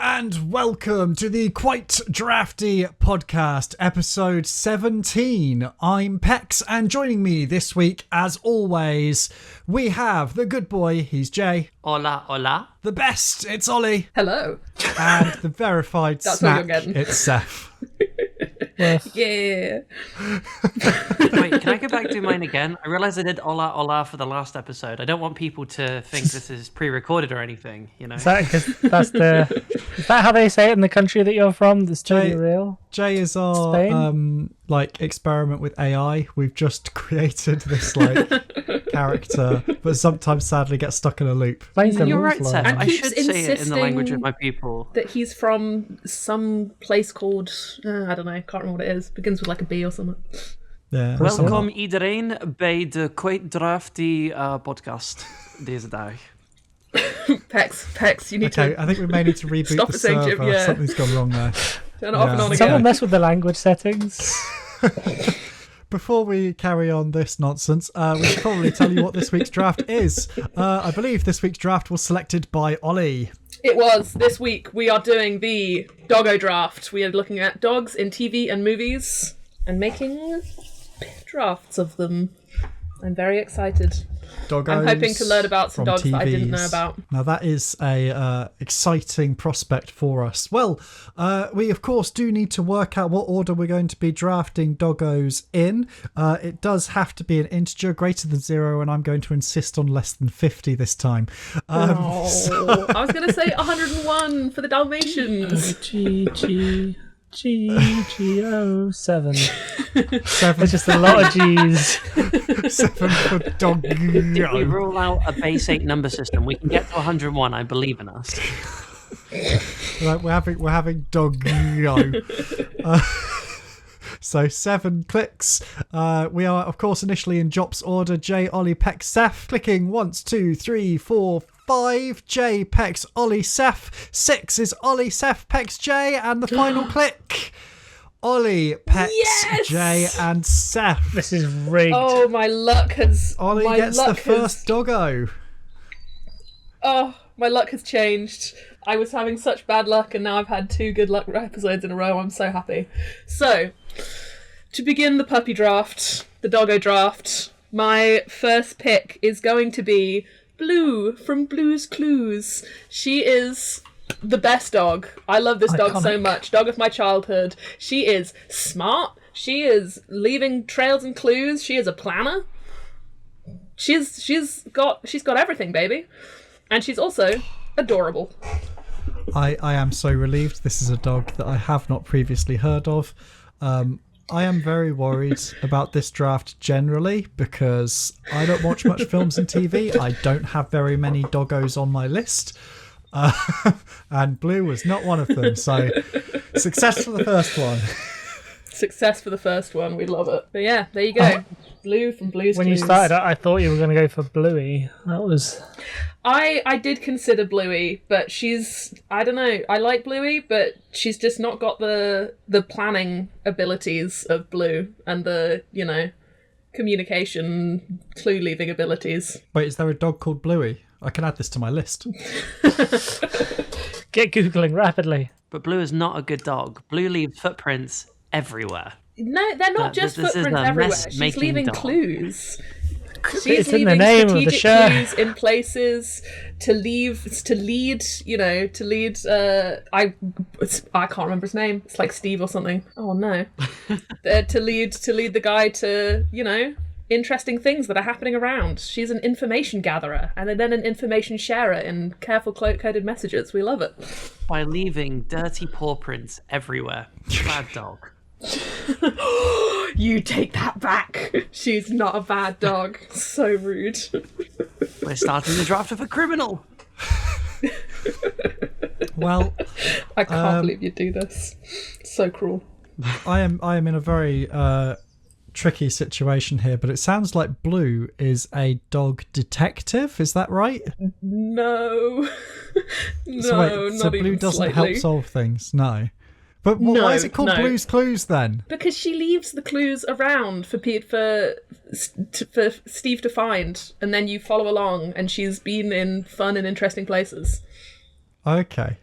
and welcome to the Quite Drafty Podcast, episode 17. I'm Pex, and joining me this week, as always, we have the good boy, he's Jay. Hola, hola. The best, it's Ollie. Hello. And the verified That's snack, what you're getting. it's Sef. Yeah. Wait, can I go back to mine again? I realised I did hola, hola for the last episode. I don't want people to think this is pre-recorded or anything, you know? Is that how they say it in the country that you're from? The studio real? Jay is our experiment with AI. We've just created this character, but sometimes sadly gets stuck in a loop. You're right, Seth. And I keeps should say it in the language of insisting my people. that he's from some place called, I don't know, can't remember what it is. Begins with like a B or something. Yeah. Welkom iedereen bij de Quite Drafty Podcast deze dag. Pex, you need Okay, to I think we may need to reboot stop the it saying server. Jim, yeah. Something's gone wrong there. turn it off and on Someone again. mess with the language settings. Before we carry on this nonsense, we should probably tell you what this week's draft is. I believe this week's draft was selected by Ollie. It was. This week we are doing the Doggo Draft. We are looking at dogs in TV and movies and making drafts of them. I'm very excited. Doggos I'm hoping to learn about some from dogs that I didn't know TVs. about. Now that is a exciting prospect for us. Well, we of course do need to work out what order we're going to be drafting doggos in. It does have to be an integer greater than 0, and I'm going to insist on less than 50 this time. I was going to say 101 for the Dalmatians. G-G-O-7. 7. There's just a lot of G's. 7 for dog. If we rule out a base 8 number system, we can get to 101. I believe in us. Right, we're having doggo. So 7 clicks. We are, of course, initially in Jop's order. J, Ollie, Pex, Sef. Clicking 1, 2, 3, 4, 5. J, Pex, Ollie, Sef. 6 is Ollie, Sef, Pex, J. And the final click. Ollie, Pex, Yes! J, and Sef. This is rigged. Oh, my luck has... Ollie my gets the luck first doggo. Oh, my luck has changed. I was having such bad luck, and now I've had 2 good luck episodes in a row. I'm so happy. So, to begin the puppy draft, the doggo draft, my first pick is going to be Blue from Blue's Clues. She is the best dog. I love this dog so Iconic. much. Dog of my childhood. She is smart. She is leaving trails and clues. She is a planner. She's got everything, baby. And she's also adorable. I am so relieved. This is a dog that I have not previously heard of. I am very worried about this draft generally because I don't watch much films and TV. I don't have very many doggos on my list. And Blue was not one of them. So success for the first one. Success for the first one. We love it. But yeah, there you go. Blue from Blue's When Clues. you started, I thought you were going to go for Bluey. That was... I did consider Bluey, but she's... I don't know. I like Bluey, but she's just not got the planning abilities of Blue and the, communication, clue-leaving abilities. Wait, is there a dog called Bluey? I can add this to my list. Get Googling rapidly. But Blue is not a good dog. Blue leaves footprints everywhere. No, they're not just this is footprints a everywhere. mess-making She's leaving dog. clues. It's She's in the leaving name of the strategic show. clues in places to lead. I can't remember his name. It's like Steve or something. Oh no. to lead the guy to interesting things that are happening around. She's an information gatherer and then an information sharer in careful coded messages. We love it. By leaving dirty paw prints everywhere. Bad dog. You take that back. She's not a bad dog. So rude. We're starting the draft of a criminal. Well, I can't believe you do this. So cruel. I am in a very tricky situation here, but it sounds like Blue is a dog detective. Is that right? No. No, So wait, not so even Blue doesn't slightly. help solve things? No. But No, why is it called no. Blue's Clues then? Because she leaves the clues around for Steve to find, and then you follow along, and she's been in fun and interesting places. Okay.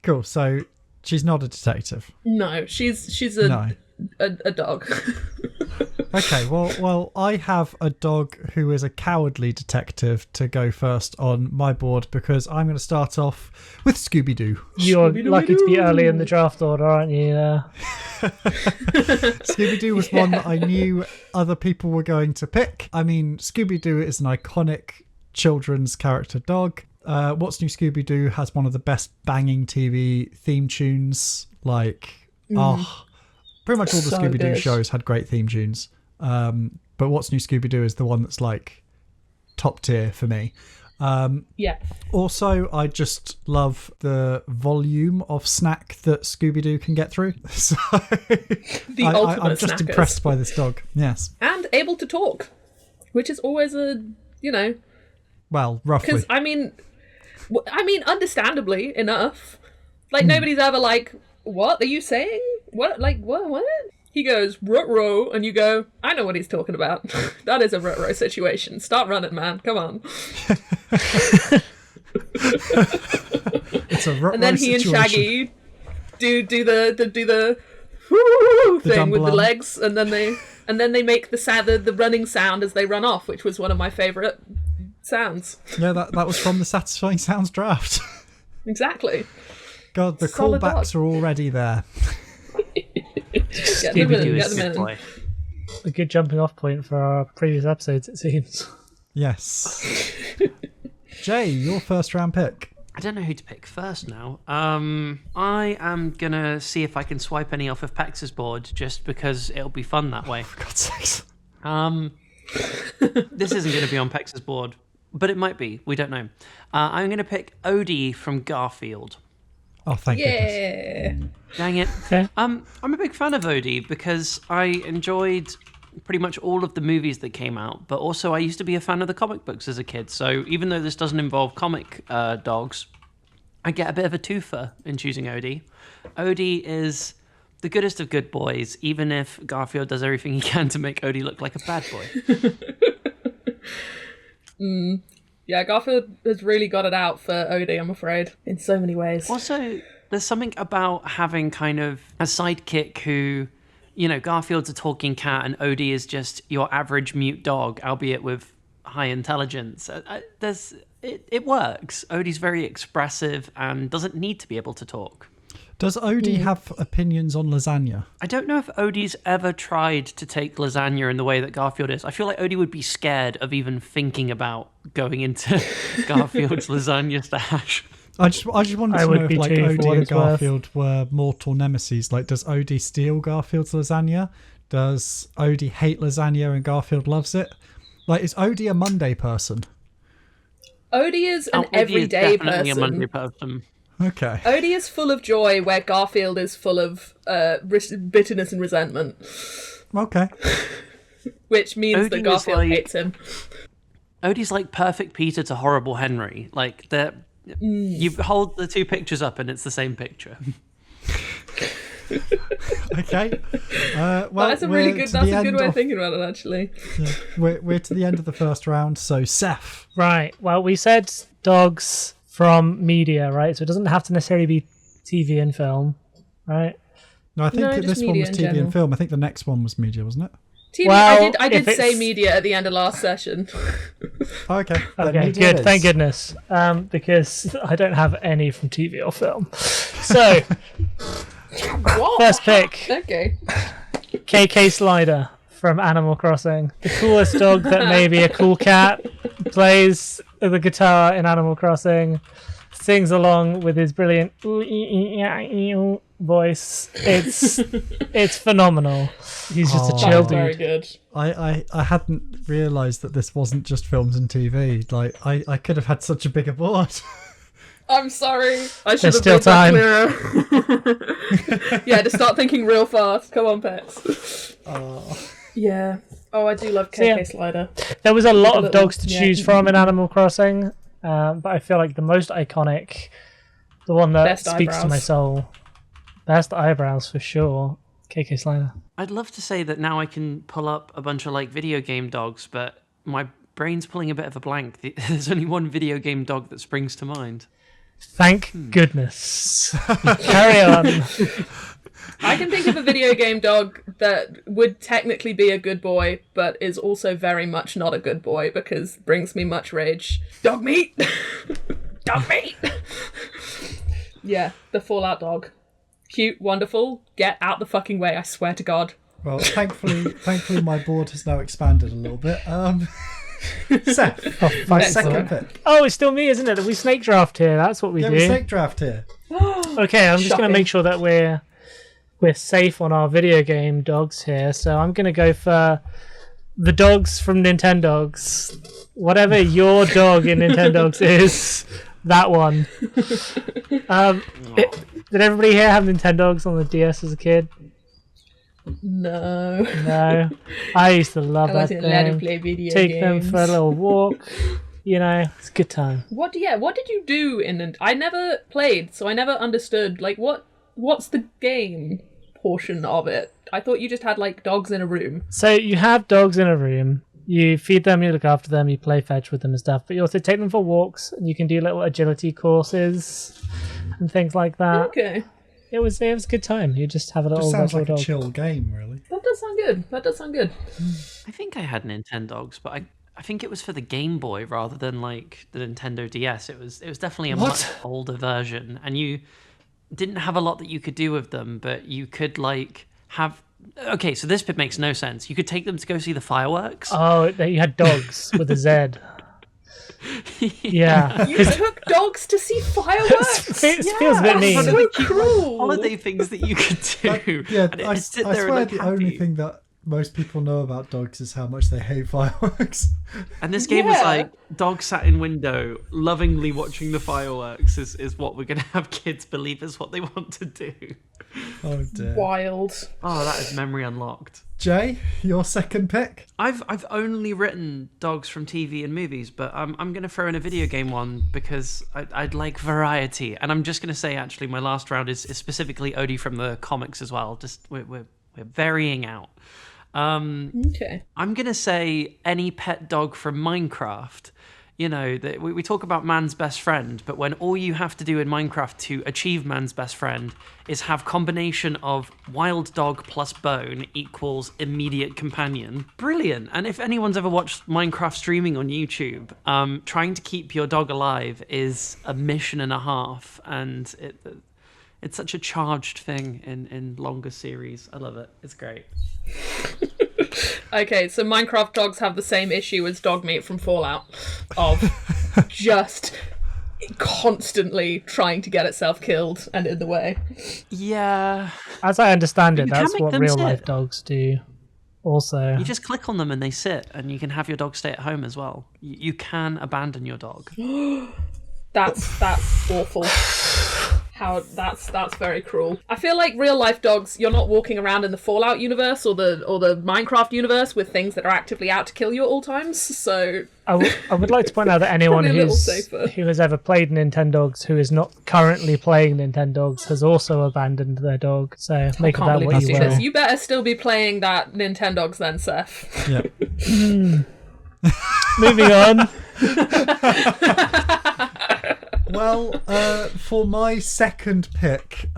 Cool. So she's not a detective. No, she's a dog. Okay, well, I have a dog who is a cowardly detective to go first on my board because I'm going to start off with Scooby-Doo. You're lucky to be early in the draft order, aren't you? Scooby-Doo was one that I knew other people were going to pick. I mean, Scooby-Doo is an iconic children's character dog. What's New Scooby-Doo has one of the best banging TV theme tunes. Like, pretty much all the Scooby-Doo shows had great theme tunes. But What's New Scooby-Doo is the one that's like top tier for me. Yeah. Also, I just love the volume of snack that Scooby-Doo can get through. So ultimate I'm just snackers. impressed by this dog. Yes. And able to talk, which is always Well, roughly. because I mean, understandably enough. Like nobody's ever like, what are you saying? What? Like what? He goes, ruh-roh, and you go, I know what he's talking about. That is a ruh-roh situation. Start running, man. Come on. It's a ruh-roh And then he situation. and Shaggy do the whoo thing with the dumble-on. legs, and then they make the running sound as they run off, which was one of my favourite sounds. Yeah, that was from the Satisfying Sounds draft. Exactly. God, the Solid callbacks are already there. Get them Scooby-Doo in, is get them a good in. boy. A good jumping off point for our previous episodes, it seems. Yes. Jay, your first round pick. I don't know who to pick first now. I am going to see if I can swipe any off of Pex's board just because it'll be fun that way. For God's sakes. This isn't going to be on Pex's board, but it might be. We don't know. I'm going to pick Odie from Garfield. Oh, thank goodness. Yeah. Dang it. Okay. I'm a big fan of Odie because I enjoyed pretty much all of the movies that came out, but also I used to be a fan of the comic books as a kid. So even though this doesn't involve comic dogs, I get a bit of a twofer in choosing Odie. Odie is the goodest of good boys, even if Garfield does everything he can to make Odie look like a bad boy. Yeah, Garfield has really got it out for Odie, I'm afraid, in so many ways. Also, there's something about having kind of a sidekick who, Garfield's a talking cat and Odie is just your average mute dog, albeit with high intelligence. It works. Odie's very expressive and doesn't need to be able to talk. Does Odie have opinions on lasagna? I don't know if Odie's ever tried to take lasagna in the way that Garfield is. I feel like Odie would be scared of even thinking about going into Garfield's lasagna stash. I just wanted to know would if be like too, for what Odie and it's worth. Garfield were mortal nemesis. Like, does Odie steal Garfield's lasagna? Does Odie hate lasagna and Garfield loves it? Like, is Odie a Monday person? Odie is an Odie everyday is definitely person. a Monday person. Okay. Odie is full of joy, where Garfield is full of bitterness and resentment, Okay. which means Odie that is Garfield like- hates him. Odie's like perfect Peter to horrible Henry. Like, you hold the two pictures up and it's the same picture. Okay. Well, That's a really good. That's a good way of thinking. thinking about it, actually. We're to the end of the first round. So, Seth. Right. Well, we said dogs from media, right? So it doesn't have to necessarily be TV and film, right? No, I think No, that just this one media was in TV general. and film. I think the next one was media, wasn't it? TV. Well, I did if say it's- media at the end of last session. Oh, okay. Then Okay, media good. it Thank is. goodness. Because I don't have any from TV or film. So, What? first pick, Okay. KK Slider from Animal Crossing. The coolest dog that may be a cool cat, plays the guitar in Animal Crossing, sings along with his brilliant voice. It's phenomenal. He's just a Oh. chill Very dude. good. I hadn't realised that this wasn't just films and TV. Like, I could have had such a bigger board. I'm sorry. I should There's have still made that clearer. Yeah, just start thinking real fast. Come on, Pets. Yeah. Oh, I do love KK yeah. Slider. There was a lot of little- dogs to yeah. choose from in Animal Crossing, but I feel like the most iconic, the one that Best speaks to eyebrows. my soul, best eyebrows for sure, KK Slider. I'd love to say that now I can pull up a bunch of like video game dogs, but my brain's pulling a bit of a blank. There's only one video game dog that springs to mind. Thank goodness. Carry on. I can think of a video game dog that would technically be a good boy, but is also very much not a good boy because brings me much rage. Dog meat! Dog meat! Yeah, the Fallout dog. Cute, wonderful, get out the fucking way, I swear to God. Well, thankfully my board has now expanded a little bit. Seth, my second pick. Oh, it's still me, isn't it? We snake draft here. That's what we do. We snake draft here. Okay, I'm just going to make sure that we're safe on our video game dogs here. So I'm going to go for the dogs from Nintendogs. Whatever your dog in Nintendogs is, that one. Did everybody here have Nintendogs on the DS as a kid? No. No. I used to love I that wasn't allowed to thing. play video Take games. them for a little walk. You know, it's a good time. What did you do in... I never played, so I never understood, like, what's the game portion of it? I thought you just had, like, dogs in a room. So you have dogs in a room. You feed them, you look after them, you play fetch with them and stuff. But you also take them for walks, and you can do little agility courses and things like that. Okay. It was a good time. You just have a little Just sounds like dog. a chill game, really. That does sound good. I think I had Nintendogs, but I think it was for the Game Boy rather than like the Nintendo DS. It was definitely a much older version, and you didn't have a lot that you could do with them, but you could like have. Okay, so this bit makes no sense. You could take them to go see the fireworks. Oh, you had dogs with a Z. Yeah. You took dogs to see fireworks? It feels a bit mean. So cruel. Holiday things that you could do. I swear the only thing that most people know about dogs is how much they hate fireworks. And this game was like, dog sat in window, lovingly watching the fireworks is what we're going to have kids believe is what they want to do. Oh dear. Wild. Oh, that is memory unlocked. Jay, your second pick? I've only written dogs from TV and movies, but I'm going to throw in a video game one because I'd like variety. And I'm just going to say, actually, my last round is specifically Odie from the comics as well. Just we're varying out. Okay. I'm going to say any pet dog from Minecraft. You know, we talk about man's best friend, but when all you have to do in Minecraft to achieve man's best friend is have combination of wild dog plus bone equals immediate companion. Brilliant. And if anyone's ever watched Minecraft streaming on YouTube, trying to keep your dog alive is a mission and a half, and it's such a charged thing in longer series. I love it. It's great. Okay, so Minecraft dogs have the same issue as dog meat from Fallout of just constantly trying to get itself killed and in the way. Yeah. As I understand it, You can that's make what them real sit. life dogs do. Also, You just click on them and they sit, and you can have your dog stay at home as well. You can abandon your dog. That's awful. That's very cruel. I feel like real life dogs, you're not walking around in the Fallout universe or the Minecraft universe with things that are actively out to kill you at all times. So I would like to point out that anyone Probably a little safer. who has ever played Nintendogs who is not currently playing Nintendogs has also abandoned their dog. So make of can't that believe what you you do this. will. You better still be playing that Nintendogs then, Seth. Yeah. Moving on. Well, for my second pick,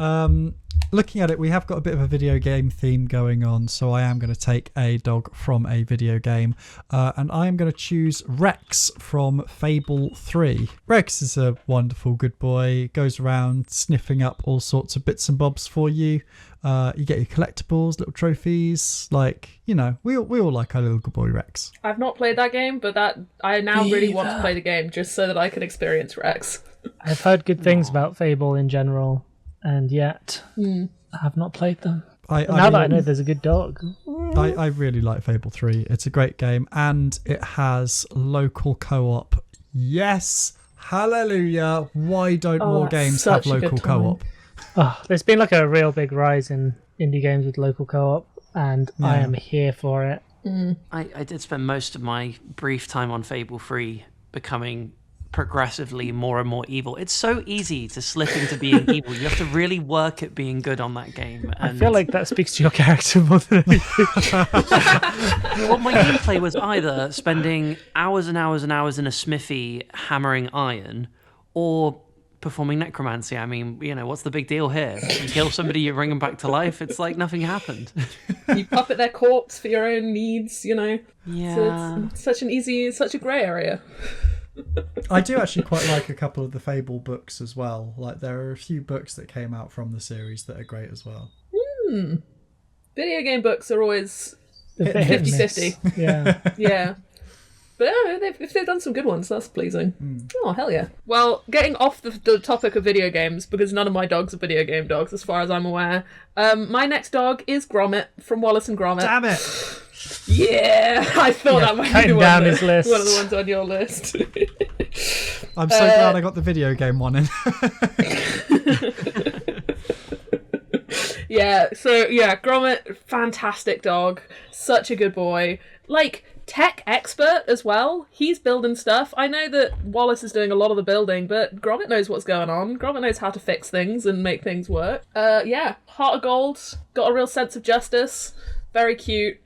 looking at it, we have got a bit of a video game theme going on, so I am going to take a dog from a video game, and I am going to choose Rex from Fable 3. Rex is a wonderful good boy, goes around sniffing up all sorts of bits and bobs for you. You get your collectibles, little trophies, like, you know, we all like our little good boy Rex. I've not played that game, but I now really want to play the game just so that I can experience Rex. I've heard good things about Fable in general, and yet I have not played them. But now that I know there's a good dog. I really like Fable 3. It's a great game, and it has local co-op. Yes, hallelujah. Why don't more games have such a good local time. co-op? Oh, there's been like a real big rise in indie games with local co-op, and I am here for it. I did spend most of my brief time on Fable 3 becoming progressively more and more evil. It's so easy to slip into being evil. You have to really work at being good on that game. And I feel like that speaks to your character more than anything. well, my gameplay was either spending hours and hours and hours in a smithy hammering iron, or performing necromancy. I mean, what's the big deal here? You kill somebody, you bring them back to life. It's like nothing happened. You puppet their corpse for your own needs, Yeah. So it's such a grey area. I do actually quite like a couple of the Fable books as well. Like, there are a few books that came out from the series that are great as well. Video game books are always Hit and miss. 50-50. Yeah. Yeah. But if they've done some good ones, that's pleasing. Oh, hell yeah. Well, getting off the topic of video games, because none of my dogs are video game dogs, as far as I'm aware, my next dog is Gromit from Wallace and Gromit. Damn it! Yeah! I thought that might be down his list. one of the ones on your list. I'm so glad I got the video game one in. Yeah, Gromit, fantastic dog. Such a good boy. Like, tech expert as well. He's building stuff. I know that Wallace is doing a lot of the building, but Gromit knows what's going on. Gromit knows how to fix things and make things work. Heart of gold. Got a real sense of justice. Very cute.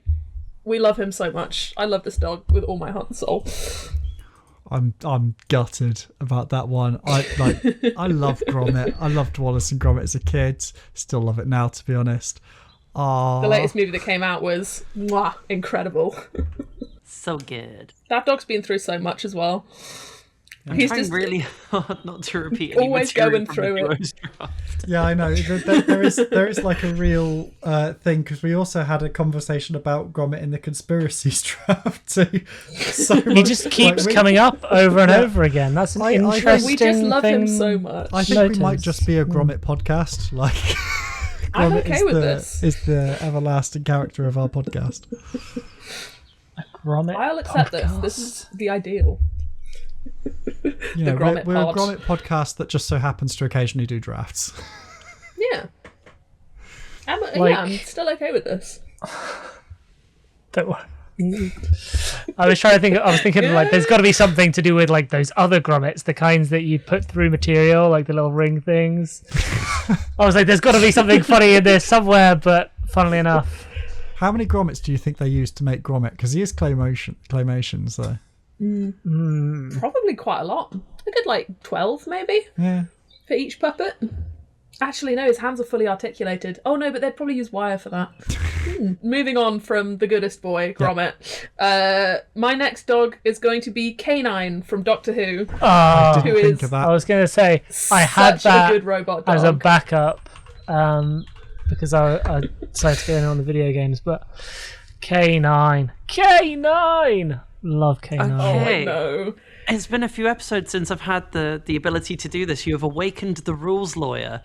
We love him so much. I love this dog with all my heart and soul. I'm gutted about that one. I love Gromit. I loved Wallace and Gromit as a kid. Still love it now, to be honest. The latest movie that came out was incredible. So good. That dog's been through so much as well. I'm trying really hard not to repeat any always material going from through the it. Duos draft. Yeah, I know. There is like a real thing, because we also had a conversation about Gromit in the conspiracies draft too. So He just keeps coming up over and over again. That's an interesting We just love thing. him so much. I think we might just be a Gromit podcast. Like, I'm Gromit okay with this. Is the everlasting character of our podcast. A Gromit I'll accept podcast. this. This is the ideal. Yeah, Gromit we're a pod. Gromit podcast that just so happens to occasionally do drafts. Yeah. I'm still okay with this. Don't worry. I was trying to think. I was thinking like, there's got to be something to do with like those other grommets, the kinds that you put through material, like the little ring things. I was like, there's got to be something funny in there somewhere, but funnily enough, How many grommets do you think they used to make Gromit? Because he is claymation, so Probably quite a lot. A good 12 maybe yeah. for each puppet. Actually, no, his hands are fully articulated. Oh no, but they'd probably use wire for that. Moving on from the goodest boy, Gromit. My next dog is going to be Canine from Doctor Who. I Who didn't think is of I that. was going to say I had such that a good robot dog. as a backup because I decided to go in on the video games, but K9, love K9. Okay. Oh no. It's been a few episodes since I've had the ability to do this. You have awakened the rules lawyer.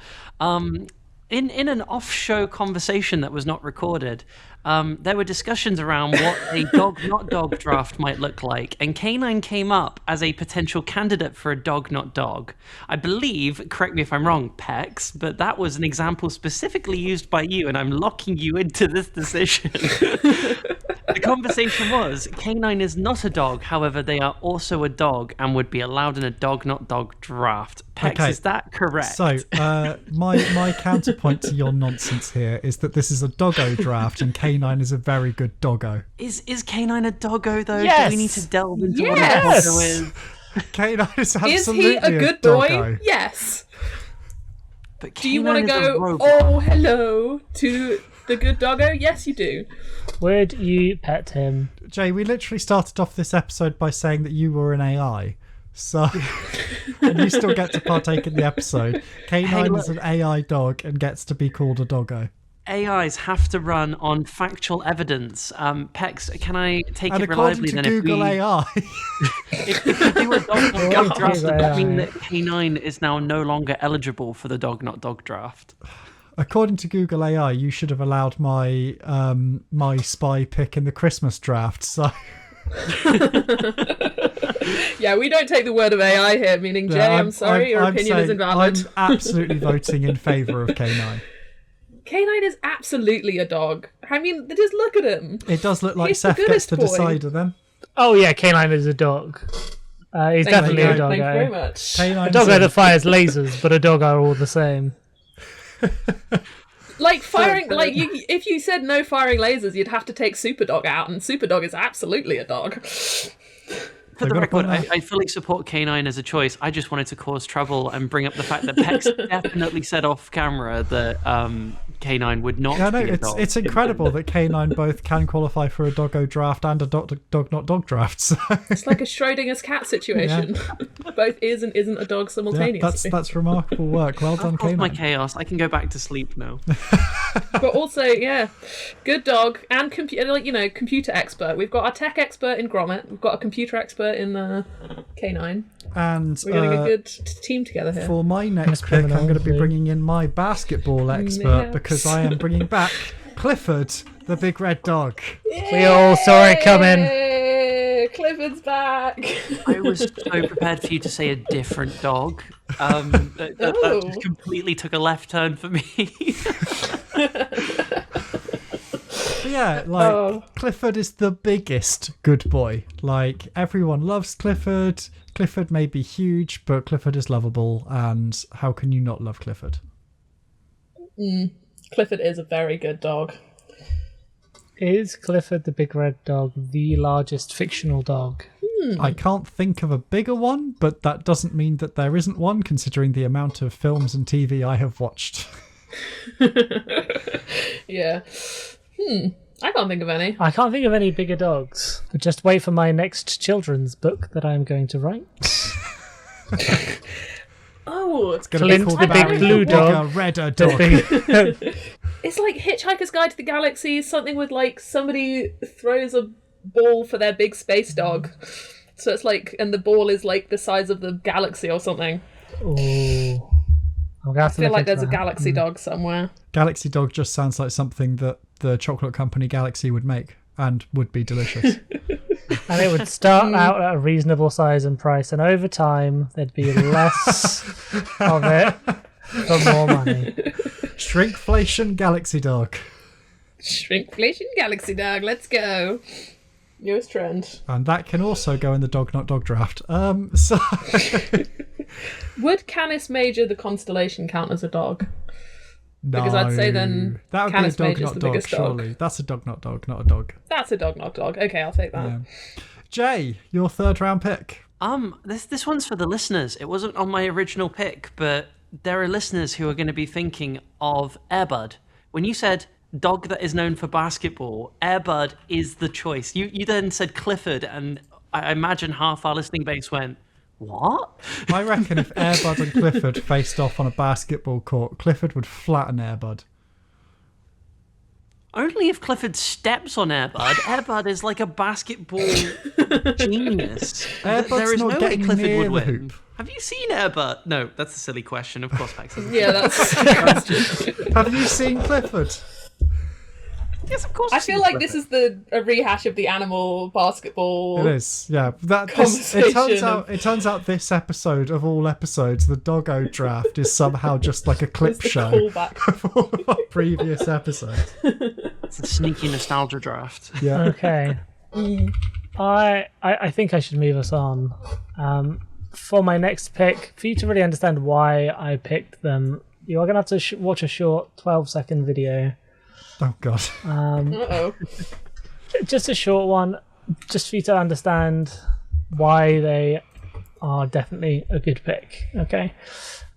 In an off-show conversation that was not recorded, there were discussions around what a dog not dog draft might look like, and Canine came up as a potential candidate for a dog not dog. I believe, correct me if I'm wrong, Pex, but that was an example specifically used by you, and I'm locking you into this decision. The conversation was, Canine is not a dog, however, they are also a dog and would be allowed in a dog not dog draft. Pex, Okay. is that correct? So, my counterpoint to your nonsense here is that this is a doggo draft, and Canine is a very good doggo. Is Canine a doggo, though? Yes. Do we need to delve into Yes. what a doggo is? Canine is Is absolutely he a good boy? doggo. Yes. But Do you want to Canine is a go, robot. oh, hello, to the good doggo? Yes, you do. Would you pet him? Jay, we literally started off this episode by saying that you were an AI. So, and you still get to partake in the episode. Canine is an AI dog and gets to be called a doggo. AIs have to run on factual evidence. Pex, can I take And it reliably according to then? Google AI, If we do a dog not dog Google draft, does that mean AI. that Canine is now no longer eligible for the dog not dog draft? according to Google AI, you should have allowed my my spy pick in the Christmas draft. So, Yeah, we don't take the word of AI here, meaning Jay, I'm sorry, your opinion is saying invalid. I'm absolutely voting in favour of Canine. Canine is absolutely a dog. I mean, just look at him. It does look like He's the Seth gets goodest to boy. decide then. Oh yeah, Canine is a dog. He's definitely you. a doggo. Thank you very much. A Canine's doggo in. that fires lasers, but a doggo are all the same. Like firing, Good. if you said no firing lasers, you'd have to take Superdog out, and Superdog is absolutely a dog. For the record, I fully support K9 as a choice. I just wanted to cause trouble and bring up the fact that Pex definitely said off camera that K9 would not be a dog. It's incredible that K9 both can qualify for a Doggo Draft and a Dog Not Dog Draft. So. It's like a Schrodinger's cat situation. Yeah. Both is and isn't a dog simultaneously. Yeah, that's remarkable work. Well done, K9. My chaos. I can go back to sleep now. But also, yeah, good dog and computer expert. We've got our tech expert in Gromit. We've got a computer expert in K9. And we're getting a good team together here. For my next pick, I'm going to be bringing in my basketball expert because I am bringing back Clifford, the big red dog. Yay! We all saw it coming. Clifford's back. I was so prepared for you to say a different dog. That just completely took a left turn for me. Yeah, Clifford is the biggest good boy. Like, everyone loves Clifford. Clifford may be huge, but Clifford is lovable, and how can you not love Clifford? Clifford is a very good dog. Is Clifford the big red dog the largest fictional dog? I can't think of a bigger one, but that doesn't mean that there isn't one, considering the amount of films and TV I have watched. Yeah. I can't think of any. I can't think of any bigger dogs. But just wait for my next children's book that I'm going to write. It's going to be called the big blue dog. Redder dog. It's like Hitchhiker's Guide to the Galaxy, something with like somebody throws a ball for their big space dog. So it's like, and the ball is like the size of the galaxy or something. Ooh. I feel like there's a galaxy dog somewhere. Galaxy dog just sounds like something that the chocolate company Galaxy would make and would be delicious. And it would start out at a reasonable size and price, and over time there'd be less of it for more money. Shrinkflation Galaxy dog. Shrinkflation Galaxy dog, let's go. Newest trend. And that can also go in the Dog Not Dog Draft. Would Canis Major the constellation count as a dog? No, because I'd say then that would Canis be a dog Major's not the dog, biggest surely. dog. That's a dog not dog, not a dog. That's a dog not dog. Okay, I'll take that. Yeah. Jay, your third round pick. This one's for the listeners. It wasn't on my original pick, but there are listeners who are going to be thinking of Air Bud. When you said dog that is known for basketball, Air Bud is the choice. You then said Clifford, and I imagine half our listening base went, what? I reckon if Air Bud and Clifford faced off on a basketball court, Clifford would flatten Air Bud. Only if Clifford steps on Air Bud. Air Bud is like a basketball genius. Air Bud's there is not no way getting Clifford near would the win. hoop. Have you seen Air Bud? No, that's a silly question. Of course, Pex hasn't. Yeah, that's a question. Have you seen Clifford? Yes, of course. I feel like this is a rehash of the animal basketball. It is, yeah. It turns out this episode of all episodes, the Doggo Draft, is somehow just like a clip show callback of all of our previous episodes. It's a sneaky nostalgia draft. Yeah. Okay. I think I should move us on. For my next pick, for you to really understand why I picked them, you are going to have to watch a short 12-second video. Oh, God. Just a short one, just for you to understand why they are definitely a good pick, okay?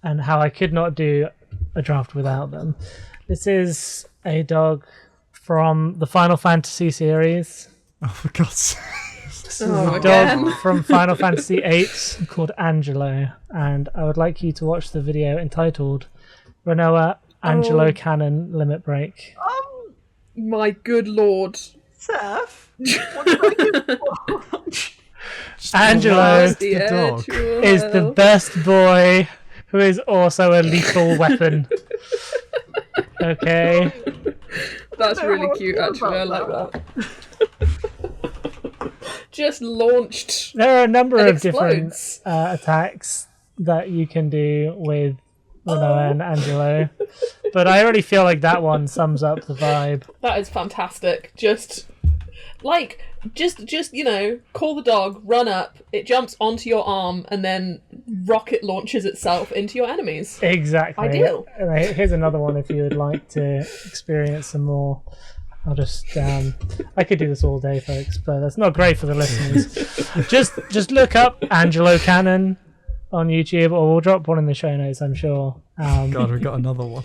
And how I could not do a draft without them. This is a dog from the Final Fantasy series. Oh, for God's sake. This is a dog from Final Fantasy VIII called Angelo, and I would like you to watch the video entitled Renoa Angelo Cannon Limit Break. My good lord. Seth, what did I give watch? Angelo is the best boy who is also a lethal weapon. Okay. That's really cute, actually. I like that. Just launched. There are a number of different attacks that you can do with Renoa and Angelo, but I already feel like that one sums up the vibe. That is fantastic. Just call the dog, run up, it jumps onto your arm, and then rocket launches itself into your enemies. Exactly. Ideal. Here's another one if you would like to experience some more I'll just I could do this all day, folks, but that's not great for the listeners. just look up Angelo Cannon on YouTube, or we'll drop one in the show notes, I'm sure. God, we got another one.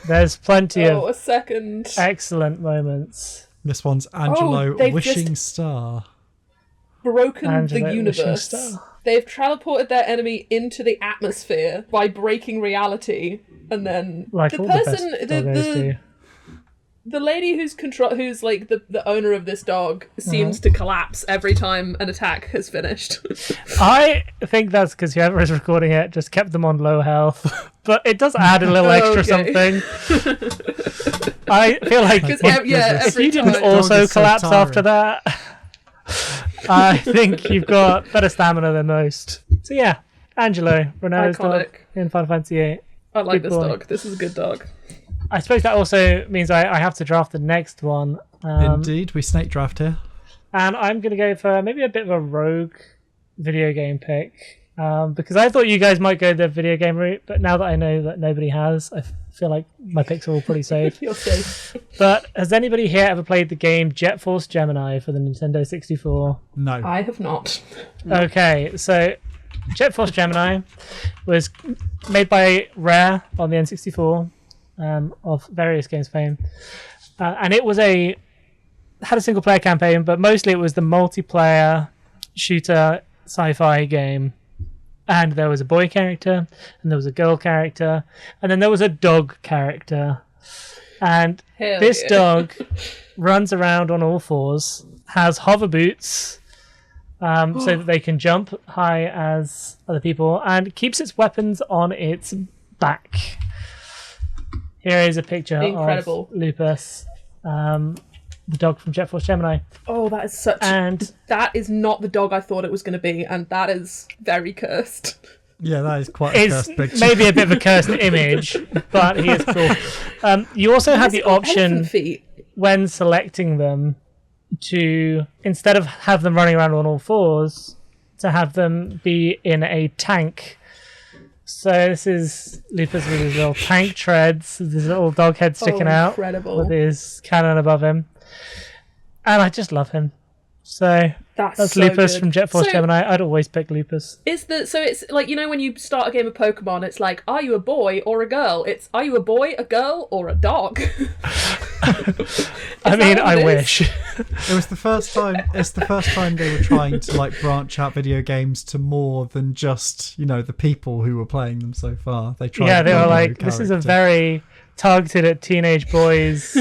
There's plenty Oh, of a second. excellent moments. This one's Angelo they've Wishing just- Star. Broken Angelo the Wishing universe. Star. They've teleported their enemy into the atmosphere by breaking reality, and then Like the all person, the best doggos do. the lady who's like the owner of this dog seems to collapse every time an attack has finished. I think that's because whoever is recording it just kept them on low health, but it does add a little extra Okay. something. I feel like Because if every you didn't time. Dog also is so collapse tiring. after that, I think you've got better stamina than most. So yeah, Angelo, Renault's dog Iconic. in Final Fantasy VIII. I like Good this boy. dog. This is a good dog. I suppose that also means I have to draft the next one. Indeed, we snake draft here. And I'm going to go for maybe a bit of a rogue video game pick. Because I thought you guys might go the video game route, but now that I know that nobody has, I feel like my picks are all pretty safe. You're safe. But has anybody here ever played the game Jet Force Gemini for the Nintendo 64? No. I have not. Okay, so Jet Force Gemini was made by Rare on the N64, of various games fame. And it was had a single player campaign, but mostly it was the multiplayer shooter sci-fi game. And there was a boy character, and there was a girl character, and then there was a dog character. And Hell this yeah. dog runs around on all fours, has hover boots, so that they can jump high as other people, and keeps its weapons on its back. Here is a picture Incredible. of Lupus, the dog from Jet Force Gemini. Oh, that is such. And That is not the dog I thought it was going to be, and that is very cursed. Yeah, that is quite a it's cursed picture. maybe a bit of a cursed image, but he is cool. You also have the option Elephant feet. when selecting them to, instead of have them running around on all fours, to have them be in a tank. So this is Lupus with his little tank treads, with his little dog head sticking out, incredible. with his cannon above him. And I just love him. So that's so Lupus good. from Jet Force So, Gemini. I'd always pick Lupus. So it's like, you know, when you start a game of Pokemon, it's like, are you a boy or a girl? It's, are you a boy, a girl, or a dog? I mean, what I it wish. It was the first time. It's the first time they were trying to like branch out video games to more than just the people who were playing them so far. They tried. Yeah, they to were build a new like, this is a character. very targeted at teenage boys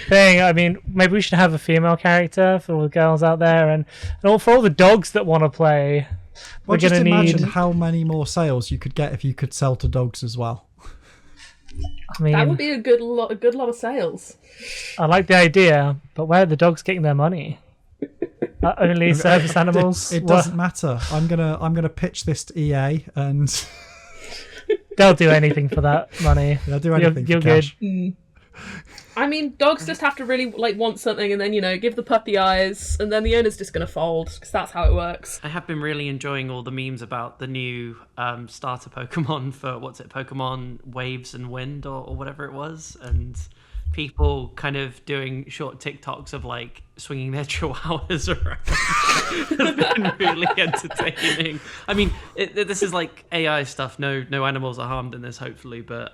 thing. I mean, maybe we should have a female character for all the girls out there, and for all the dogs that want to play. Well, We're just going to imagine need. how many more sales you could get if you could sell to dogs as well. I mean, That would be a good lot of sales. I like the idea, but where are the dogs getting their money? Only service animals. It doesn't matter. I'm gonna pitch this to EA, and They'll do anything for that money. they'll do anything You're for cash. I mean, dogs just have to really want something, and then give the puppy eyes, and then the owner's just gonna fold, because that's how it works. I have been really enjoying all the memes about the new starter Pokemon for Pokemon Waves and Wind or whatever it was, and people kind of doing short TikToks of like swinging their chihuahuas around. Have been really entertaining. I mean, this is like AI stuff. No animals are harmed in this, hopefully, but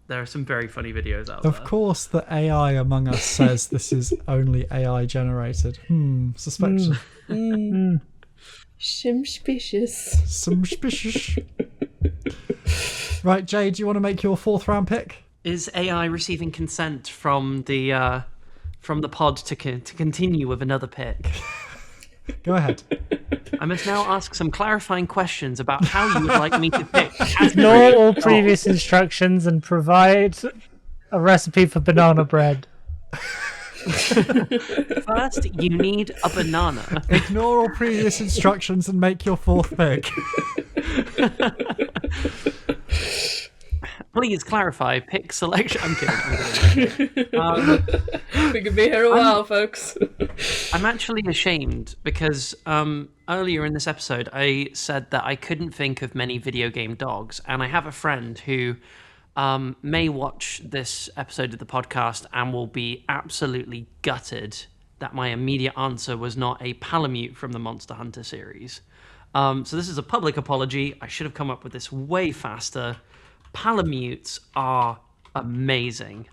there are some very funny videos out there. Of course, the AI among us says this is only AI generated. Suspicious. Suspicious. Suspicious. Right, Jay, do you want to make your 4th round pick? Is AI receiving consent from the pod to continue with another pick? Go ahead. I must now ask some clarifying questions about how you would like me to pick. Ignore all previous instructions and provide a recipe for banana bread. First, you need a banana. Ignore all previous instructions and make your 4th pick. Please clarify pick selection. I'm kidding. We could be here a while, folks. I'm actually ashamed because earlier in this episode I said that I couldn't think of many video game dogs, and I have a friend who may watch this episode of the podcast and will be absolutely gutted that my immediate answer was not a Palamute from the Monster Hunter series. So this is a public apology. I should have come up with this way faster. Palamutes are amazing.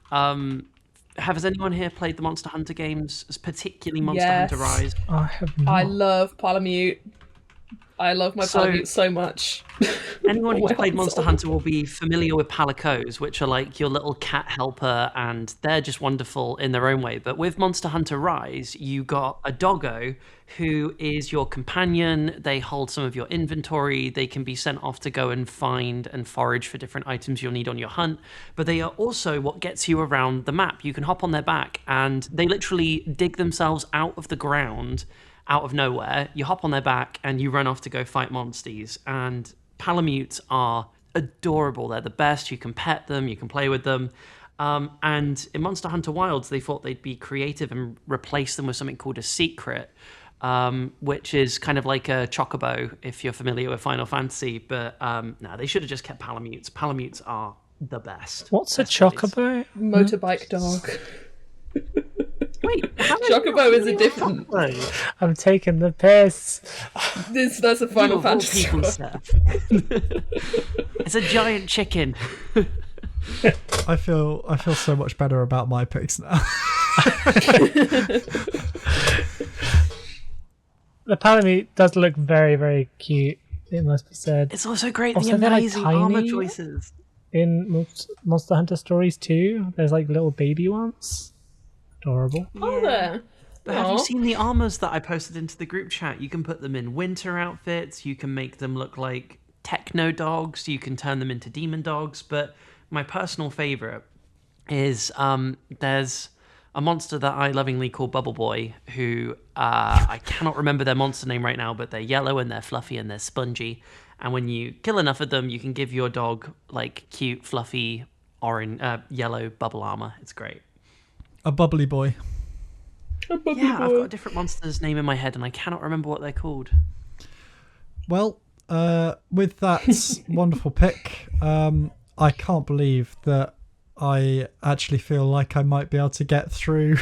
Has anyone here played the Monster Hunter games, particularly Monster Hunter Rise? I have not. I love Palamute. I love my Palamute so much. Anyone who's played Monster Hunter will be familiar with palicos, which are like your little cat helper, and they're just wonderful in their own way. But with Monster Hunter Rise, you got a doggo who is your companion. They hold some of your inventory. They can be sent off to go and find and forage for different items you'll need on your hunt. But they are also what gets you around the map. You can hop on their back, and they literally dig themselves out of the ground out of nowhere. You hop on their back and you run off to go fight monsters. And Palamutes are adorable. They're the best. You can pet them, you can play with them. And in Monster Hunter Wilds, they thought they'd be creative and replace them with something called a secret, which is kind of like a chocobo, if you're familiar with Final Fantasy. But no, they should have just kept Palamutes. Palamutes are the best. What's a chocobo? Motorbike dog. Wait, Chocobo is a different. I'm taking the piss. That's a Final You of all Fantasy. people, one. Seth. It's a giant chicken. I feel so much better about my picks now. The Palamute does look very, very cute, it must be said. It's also great, Also, the they're, like, amazing armor tiny. choices. In Monster Hunter Stories 2, there's like little baby ones. Adorable. Oh, there. But have you Aw. seen the armors that I posted into the group chat? You can put them in winter outfits. You can make them look like techno dogs. You can turn them into demon dogs. But my personal favorite is there's a monster that I lovingly call Bubble Boy, who I cannot remember their monster name right now, but they're yellow and they're fluffy and they're spongy. And when you kill enough of them, you can give your dog like cute, fluffy, orange, yellow bubble armor. It's great. A bubbly boy. Yeah, I've got a different monster's name in my head and I cannot remember what they're called. Well, with that wonderful pick, I can't believe that I actually feel like I might be able to get through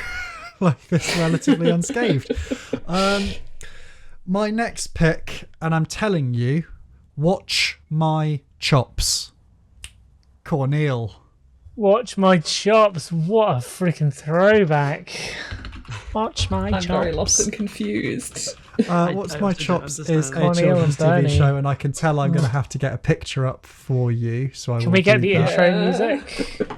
like this relatively unscathed. My next pick, and I'm telling you, watch my chops. Cornel. Watch my chops. What a freaking throwback. Watch my chops. I'm very lost and confused. What's I My also don't Chops is understand. a Cornel children's and TV Bernie. show, and I can tell I'm going to have to get a picture up for you. So I Can will we get do the that. intro music?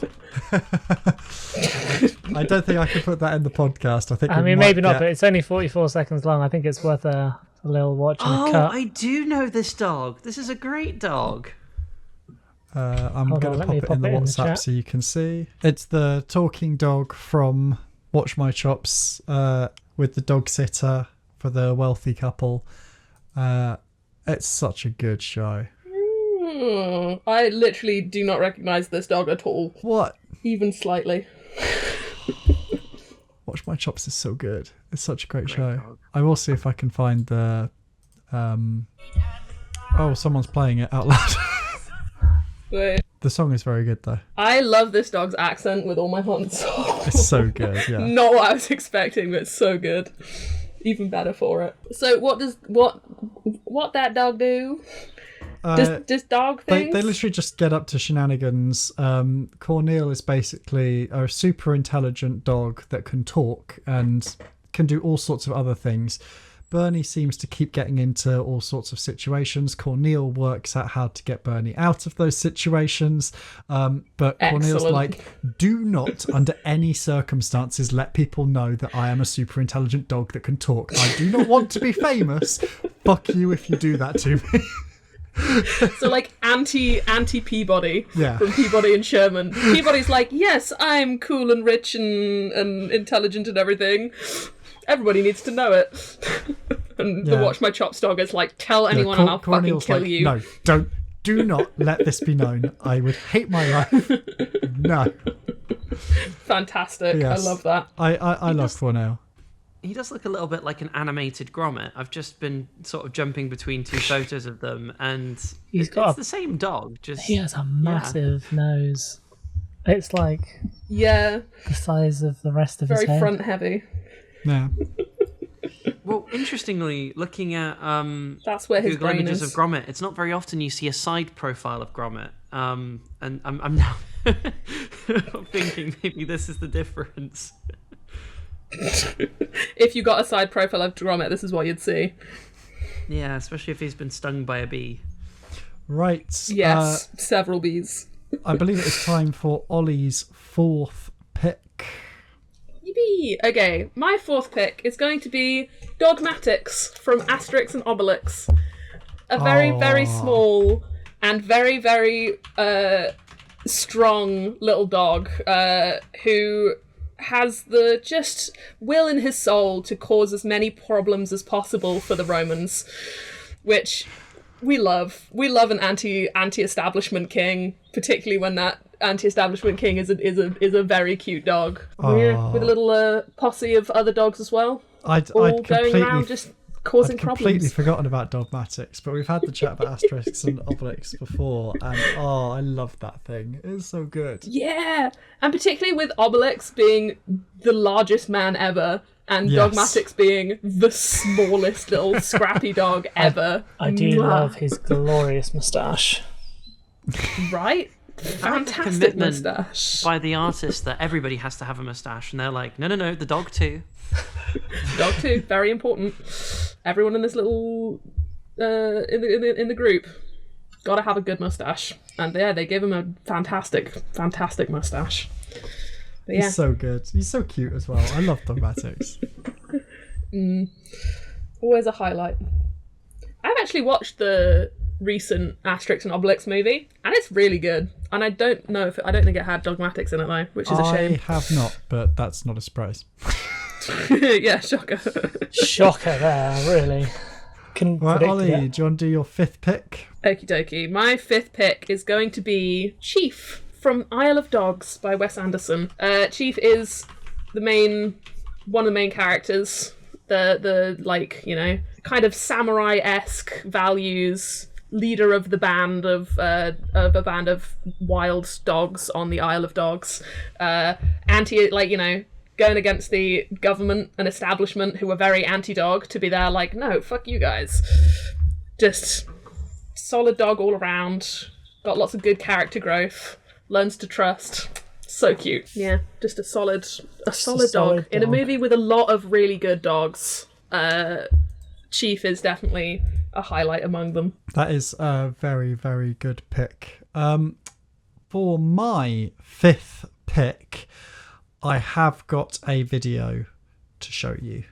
I don't think I can put that in the podcast. I think. I we mean, might maybe not, get- but it's only 44 seconds long. I think it's worth a little watch and a Oh, cut. I do know this dog. This is a great dog. I'm Hold going on, to let me pop it pop in the it in the WhatsApp chat. so you can see. It's the talking dog from Watch My Chops with the dog sitter for the wealthy couple. It's such a good show. I literally do not recognise this dog at all, What? even slightly. Watch My Chops is so good. It's such a great show. Dog. I will see if I can find the. Oh, someone's playing it out loud. Wait. The song is very good though. I love this dog's accent with all my heart and soul. It's so good. Yeah. Not what I was expecting, but it's so good. Even better for it. So what that dog do? Does dog They things? literally just get up to shenanigans. Cornel is basically a super intelligent dog that can talk and can do all sorts of other things. Bernie seems to keep getting into all sorts of situations. Cornel works out how to get Bernie out of those situations. But Cornel's Excellent. like, do not, under any circumstances, let people know that I am a super intelligent dog that can talk. I do not want to be famous. Fuck you if you do that to me. So like anti Peabody Yeah. from Peabody and Sherman. Peabody's like, yes, I'm cool and rich and intelligent and everything. Everybody needs to know it. And the Yeah. Watch My Chops dog is like, tell Yeah, anyone and I'll Cornel's fucking kill like, you. No, do not let this be known. I would hate my life. No. Fantastic. Yes. I love that. I love Cornel. he does look a little bit like an animated grommet. I've just been sort of jumping between two photos of them, and it's the same dog. Just he has a massive nose. It's like the size of the rest of his head. Very front heavy. Yeah. Well, interestingly, looking at that's where his Google brain images is. of grommet, it's not very often you see a side profile of grommet. And I'm now thinking maybe this is the difference. If you got a side profile of grommet, this is what you'd see. Yeah, especially if he's been stung by a bee. Right. Yes, several bees. I believe it is time for Ollie's fourth pick. Yippee! Okay, my fourth pick is going to be Dogmatics from Asterix and Obelix. A very, very small and very, very strong little dog who has the just will in his soul to cause as many problems as possible for the Romans, which we love. We love an anti-establishment king, particularly when that anti-establishment king is a very cute dog. With a little posse of other dogs as well. I'd going around just causing I'd completely problems. forgotten about Dogmatics, but we've had the chat about Asterix and Obelix before, and I love that thing. It's so good. Yeah, and particularly with Obelix being the largest man ever, and Dogmatics being the smallest little scrappy dog ever. I do love his glorious moustache. Right? Fantastic moustache. By the artist that everybody has to have a moustache, and they're like, no, the dog too. Dog too, very important. Everyone in this little in the group gotta have a good moustache, and they give him a fantastic moustache. But He's so good. He's so cute as well. I love Dogmatics. Always a highlight. I've actually watched the recent Asterix and Obelix movie, and it's really good. And I don't think it had Dogmatics in it though, which is a shame. I have not, but that's not a surprise. Yeah, shocker. Shocker there, really. Right, Ollie, do you want to do your fifth pick? Okie dokie. My fifth pick is going to be Chief from Isle of Dogs by Wes Anderson. Chief is one of the main characters. The kind of samurai-esque values, leader of the band of a band of wild dogs on the Isle of Dogs. Going against the government and establishment who were very anti-dog, to be there like, no, fuck you guys. Just solid dog all around. Got lots of good character growth. Learns to trust. So cute. Yeah, just a solid dog. In a movie with a lot of really good dogs, Chief is definitely a highlight among them. That is a very, very good pick. For my fifth pick, I have got a video to show you.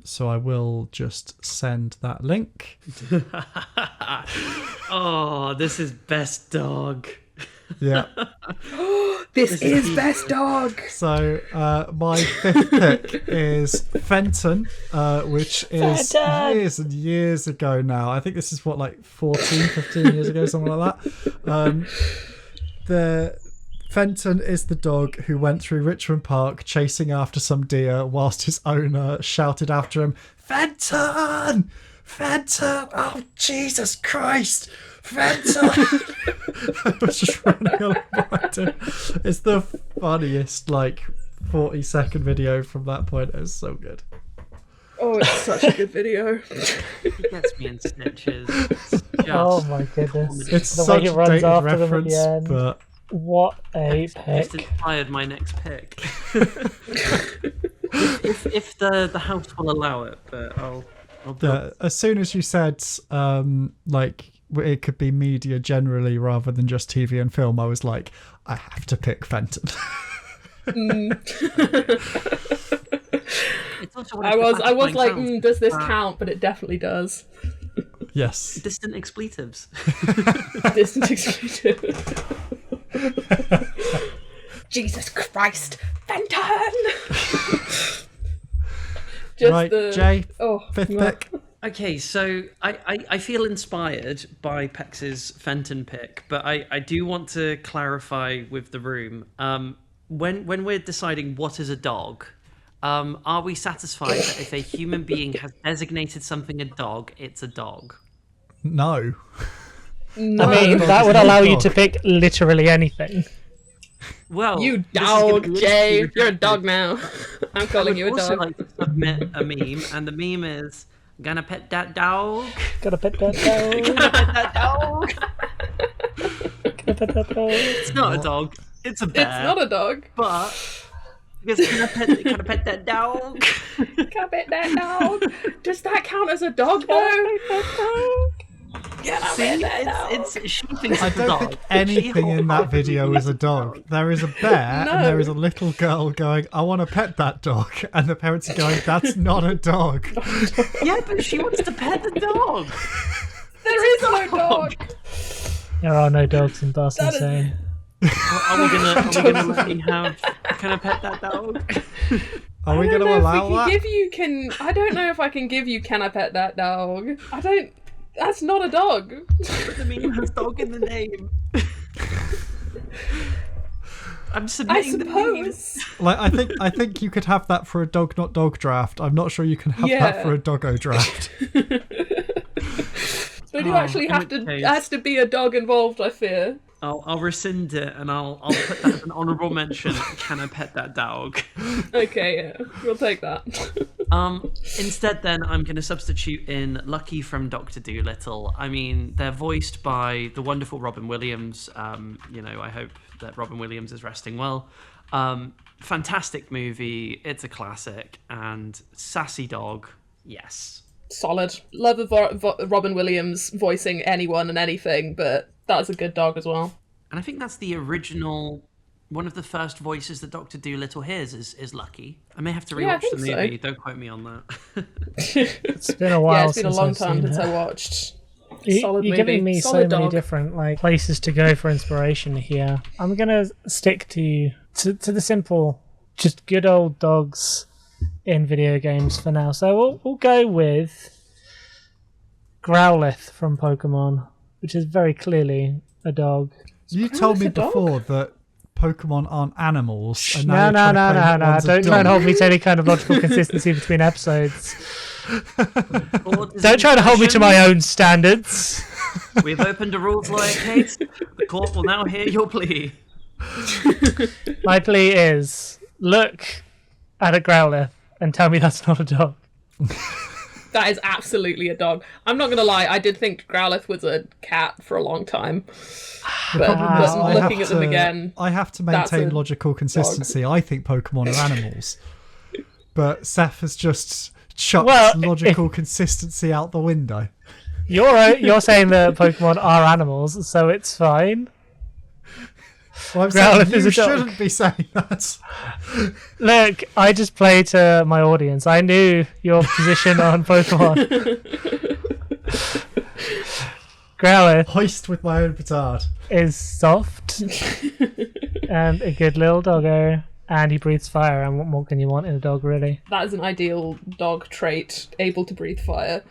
So I will just send that link. Oh, this is best dog. Yeah. This is best dog. So my fifth pick is Fenton, which is years and years ago now. I think this is 15 years ago, something like that. Fenton is the dog who went through Richmond Park chasing after some deer whilst his owner shouted after him, "Fenton! Fenton! Oh, Jesus Christ! Fenton!" I was just running along behind him. It's the funniest 40-second video from that point. It was so good. Oh, it's such a good video. It gets me in stitches. Oh my goodness. It's the such way he a runs dated after them at reference, the end. but What a Just pick. inspired my next pick. if the house will allow it, but I'll as soon as you said it could be media generally rather than just TV and film, I was like, I have to pick Fenton. It's also I was like, does this count? But it definitely does. Yes. Distant expletives. Distant expletive. Jesus Christ, Fenton! Right, Jay, fifth pick. Okay, so I feel inspired by Pex's Fenton pick, but I do want to clarify with the room. When we're deciding what is a dog, Are we satisfied that if a human being has designated something a dog, it's a dog? No. No. I mean, dog that is would not a allow you dog. to pick literally anything. Well, You this is gonna dog, be Jay. literally You're a rejected. dog now. I'm calling you a Also dog. like to submit a meme, and the meme is gonna pet that dog. Gotta pet that dog. Pet that dog. Gotta pet that dog. It's not a dog. It's a bear. It's not a dog. But because can I pet that dog? Can I pet that dog? Does that count as a dog though? Can I See, pet that dog? it's she thinks I it's a don't dog. think anything in that video is a dog. There is a bear No. and there is a little girl going, I want to pet that dog. And the parents are going, that's not a dog. Yeah, but she wants to pet the dog. There is no dog. There are no dogs in Boston, That is- so... Are we gonna let me have? Can I pet that dog? Are we I going don't to know allow if we that? can give you I don't know if I can give you can I pet that dog. I don't. That's not a dog. But the meme has dog in the name. I'm I submitting the meme. suppose. Like, I think you could have that for a dog not dog draft. I'm not sure you can have Yeah. that for a doggo draft. But you Oh, actually in have which to. case- Has to be a dog involved. I fear. I'll rescind it and I'll put that as an honourable mention. Can I pet that dog? Okay, yeah, we'll take that. Instead, then I'm going to substitute in Lucky from Dr. Dolittle. I mean, they're voiced by the wonderful Robin Williams. I hope that Robin Williams is resting well. Fantastic movie. It's a classic and sassy dog. Yes. Solid. Love of Robin Williams voicing anyone and anything, but that's a good dog as well. And I think that's the original. One of the first voices that Dr. Dolittle hears is Lucky. I may have to Yeah, I rewatch the think so. movie. Don't quote me on that. It's been a while Yeah, it's been a since long I've time seen since it. I watched. You're Solid movie. giving me Solid so many dog. different places to go for inspiration here. I'm gonna stick to the simple, just good old dogs in video games for now. So we'll go with Growlithe from Pokemon, which is very clearly a dog. You told me a dog? before that Pokemon aren't animals. And No. now you're trying to claim that one's a Don't try and dog. hold me to any kind of logical consistency between episodes. Board is Don't try to hold me to in my own standards. session. We've opened a rules lawyer case. The court will now hear your plea. My plea is look at a Growlithe and tell me that's not a dog. That is absolutely a dog. I'm not gonna lie. I did think Growlithe was a cat for a long time, but Problem is, I looking have at them to- again, I have to that's maintain a logical consistency. I think Pokemon are animals. But Seth has just chucked Well, logical consistency out the window. You're saying that Pokemon are animals, so it's fine. Well, I'm Growlithe saying is you a dog. shouldn't be saying that. Look, I just play to my audience. I knew your position on Pokemon. Growlithe Hoist with my own petard. is soft and a good little doggo, and he breathes fire. And what more can you want in a dog, really? that is an ideal dog trait, able to breathe fire.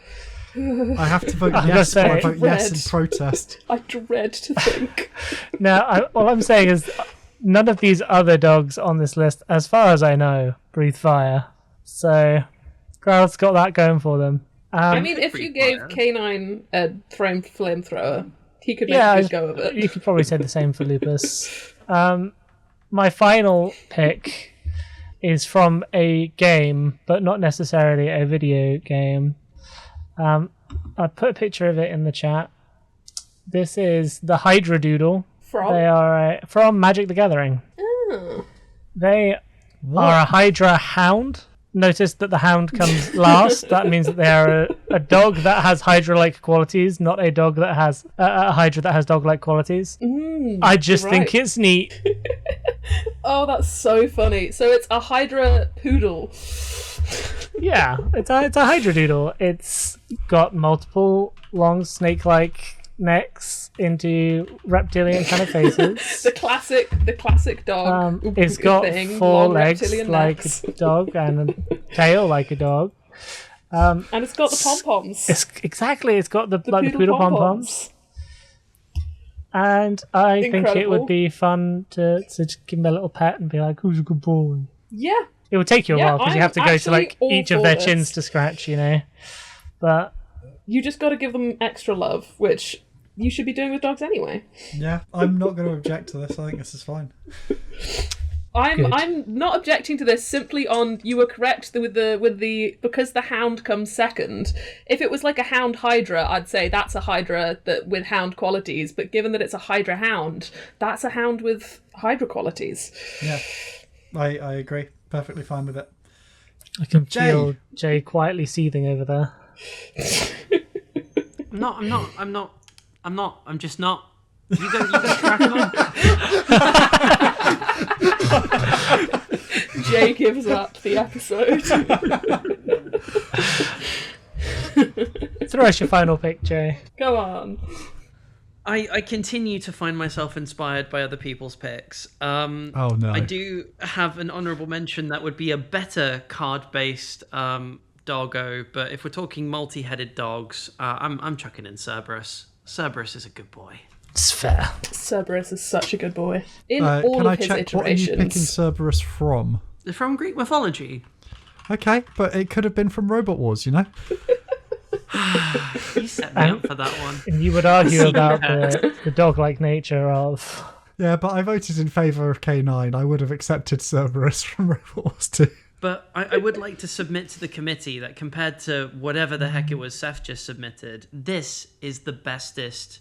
I have to vote I'm yes, gonna but I say- vote yes in Red. protest. I dread to think. Now, all I'm saying is none of these other dogs on this list, as far as I know, breathe fire. So, Growlithe's got that going for them. I mean, if you breathe gave fire. K9 a flamethrower, he could make Yeah, a good go of it. you could probably say the same for Lupus. My final pick is from a game, but not necessarily a video game. I put a picture of it in the chat. This is the Hydra Doodle. From? They are from Magic the Gathering. Oh. They What? are a Hydra Hound. Notice that the Hound comes last. That means that they are a dog that has Hydra-like qualities, not a dog that has a Hydra that has dog-like qualities. I just think right. it's neat. Oh, that's so funny. So it's a Hydra poodle. Yeah, it's a Hydra Doodle. It's got multiple long snake-like necks into reptilian kind of faces. The classic dog. It's got thing, 4 long legs reptilian like necks. a dog and a tail like a dog. And it's got the pom-poms. It's got the poodle pom-poms. And I think it Incredible. would be fun to just give him a little pet and be like, who's a good boy? Yeah, It would take you a Yeah, while because you I'm have to go to actually like all each of for their this. chins to scratch, you know. But You just got to give them extra love, which you should be doing with dogs anyway. Yeah, I'm not going to object to this. I think this is fine. Good. I'm not objecting to this simply on you were correct with the because the hound comes second. If it was like a hound hydra, I'd say that's a hydra that with hound qualities. But given that it's a hydra hound, that's a hound with hydra qualities. Yeah, I agree. Perfectly fine with it. I can Jay. feel Jay quietly seething over there. I'm just not. You go crack on. Jay gives up the episode. Throw us your final pick, Jay. Go on. I continue to find myself inspired by other people's picks. Oh no! I do have an honourable mention that would be a better card-based doggo, but if we're talking multi-headed dogs, I'm chucking in Cerberus. Cerberus is a good boy. It's fair. Cerberus is such a good boy. In all Can of I his check what are you iterations. picking Cerberus from? They're from Greek mythology. Okay, but it could have been from Robot Wars, you know? You set me up for that one. And you would argue about the dog-like nature of... Yeah, but I voted in favour of K9. I would have accepted Cerberus from Robot Wars 2. But I would like to submit to the committee that compared to whatever the heck it was Seth just submitted, this is the bestest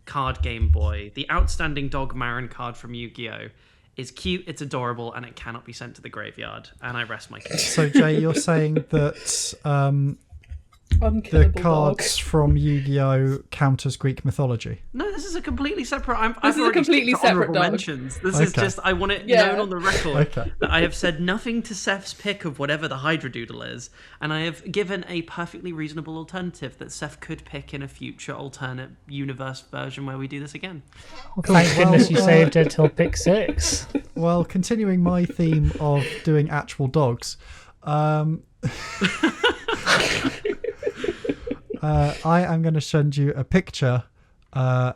card game boy. The outstanding dog Marin card from Yu-Gi-Oh! Is cute, it's adorable, and it cannot be sent to the graveyard. And I rest my case. So, Jay, you're saying that the Unkillable cards dog. from Yu-Gi-Oh! Count as Greek mythology? No, this is a completely separate. I've This is a already completely skipped to separate honourable dog. mentions. This is Okay. just I want it Yeah. known on the record Okay. that I have said nothing to Seth's pick of whatever the Hydra Doodle is, and I have given a perfectly reasonable alternative that Seth could pick in a future alternate universe version where we do this again. Well, thank goodness you Well, saved it till pick 6. Well, continuing my theme of doing actual dogs, I am going to send you a picture of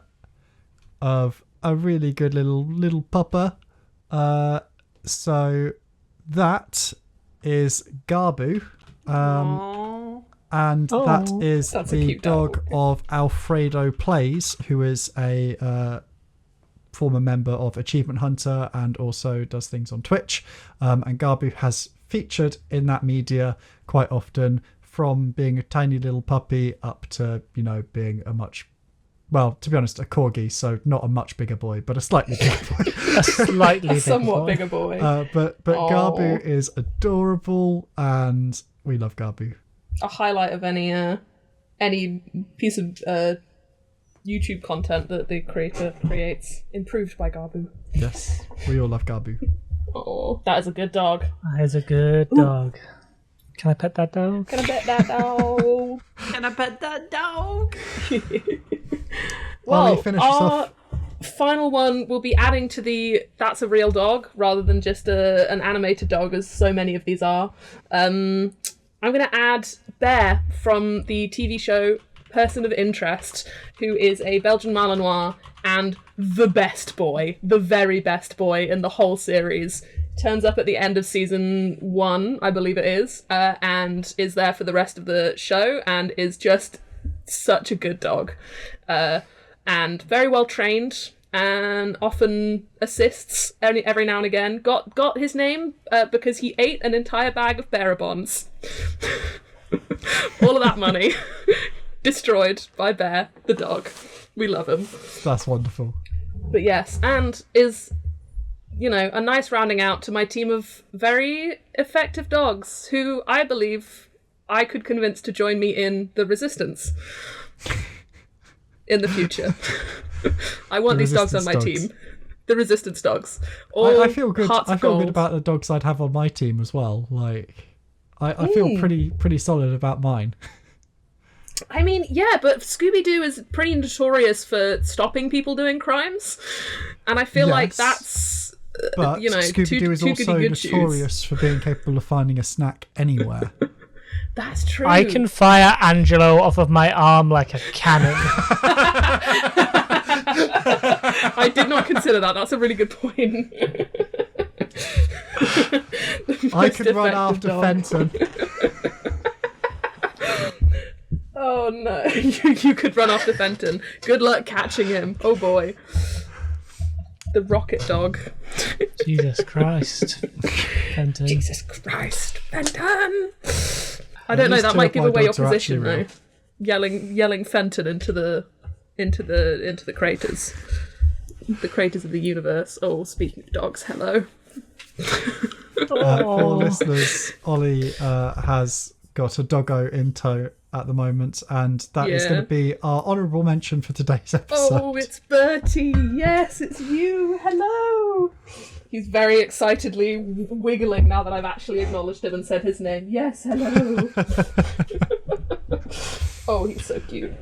a really good little pupper. So that is Garbu, Aww. and that is That's a the cute dog of Alfredo Plays, who is a former member of Achievement Hunter and also does things on Twitch. And Garbu has featured in that media quite often, from being a tiny little puppy up to, you know, being a much, well, to be honest, a corgi, so not a much bigger boy, but a slightly bigger boy. A slightly A bigger somewhat boy. bigger boy. But Aw. Garbu is adorable, and we love Garbu. A highlight of any piece of YouTube content that the creator creates, improved by Garbu. Yes, we all love Garbu. Oh, that is a good dog. That is a good dog. Can I pet that dog? Can I bet that dog? Can I pet that dog? Ollie, Well, finish us our off. final one will be adding to the that's a real dog rather than just an animated dog, as so many of these are. I'm going to add Bear from the TV show Person of Interest, who is a Belgian Malinois and the best boy, the very best boy in the whole series. Turns up at the end of season 1, I believe it is, and is there for the rest of the show, and is just such a good dog. And very well trained, and often assists every now and again. Got his name because he ate an entire bag of Barabons. All of that money destroyed by Bear, the dog. We love him. That's wonderful. But yes, and is, you know, a nice rounding out to my team of very effective dogs who I believe I could convince to join me in the Resistance in the future. I want these dogs on my Resistance team. The Resistance dogs. All I feel good. hearts I of feel good gold. about the dogs I'd have on my team as well. Like, I feel pretty solid about mine. I mean, yeah, but Scooby-Doo is pretty notorious for stopping people doing crimes. And I feel like Yes. that's, But you know, Scooby-Doo is two also goody good notorious for being capable of finding a snack anywhere. That's true. I can fire Angelo off of my arm like a cannon. I did not consider that. That's a really good point. I can run after Fenton. Oh no, you could run after Fenton. Good luck catching him. Oh boy. The rocket dog. Jesus Christ. Fenton. Jesus Christ, Fenton! I don't know, that might give away your position though. Yelling Fenton into the craters. The craters of the universe. Oh, speaking of dogs, hello. For listeners, Ollie has got a doggo in tow at the moment, and that is going to be our honourable mention for today's episode. Oh, it's Bertie. Yes, it's you. Hello. He's very excitedly wiggling now that I've actually acknowledged him and said his name. Yes, hello. Oh, he's so cute.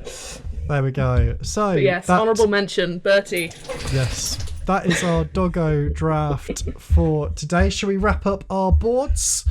There we go. So but yes, honourable mention, Bertie. Yes, that is our doggo draft for today. Shall we wrap up our boards?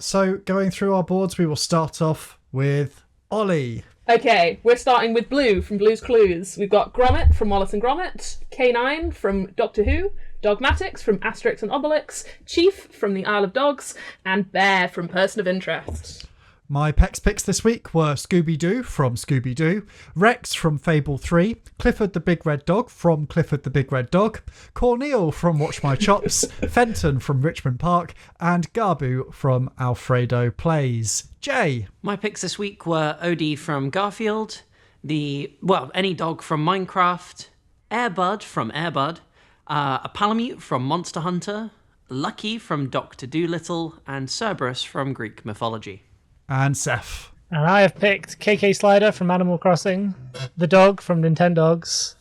So going through our boards, we will start off with Ollie. Okay, we're starting with Blue from Blue's Clues. We've got Gromit from Wallace and Gromit, K9 from Doctor Who, Dogmatics from Asterix and Obelix, Chief from the Isle of Dogs, and Bear from Person of Interest. My Pex picks this week were Scooby-Doo from Scooby-Doo, Rex from Fable 3, Clifford the Big Red Dog from Clifford the Big Red Dog, Cornel from Watch My Chops, Fenton from Richmond Park, and Garbu from Alfredo Plays. Jay. My picks this week were Odie from Garfield, any dog from Minecraft, Airbud from Airbud, a Palamute from Monster Hunter, Lucky from Dr. Dolittle, and Cerberus from Greek mythology. And Sef. And I have picked KK Slider from Animal Crossing, the dog from Nintendogs,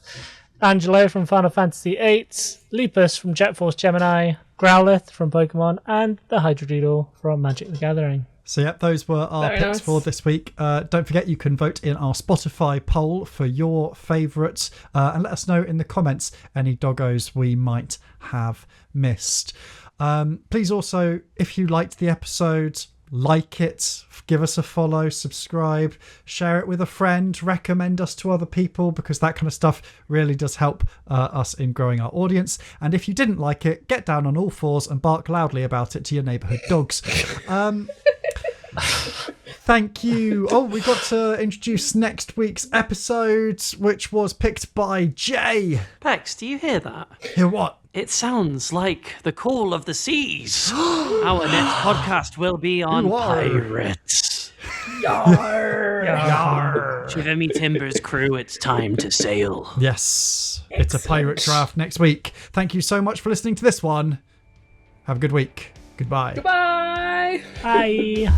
Angelo from Final Fantasy VIII, Lupus from Jet Force Gemini, Growlithe from Pokemon, and the Hydrodoodle from Magic the Gathering. So, yep, those were our picks for this week. Don't forget you can vote in our Spotify poll for your favourites and let us know in the comments any doggos we might have missed. Please also, if you liked the episode, like it, give us a follow, subscribe, share it with a friend, recommend us to other people, because that kind of stuff really does help us in growing our audience. And if you didn't like it, get down on all fours and bark loudly about it to your neighbourhood dogs. Thank you. Oh, we got to introduce next week's episode, which was picked by Jay. Pex, do you hear that? Hear what? It sounds like the call of the seas. Our next podcast will be on pirates. Yar! Yar! Shiver me timbers, crew, it's time to sail. Yes, it's a pirate draft next week. Thank you so much for listening to this one. Have a good week. Goodbye. Goodbye! Bye!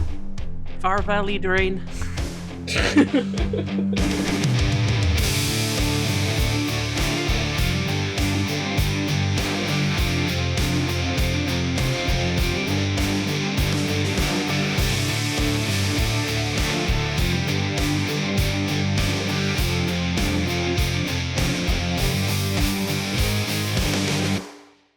Farewell, Doreen.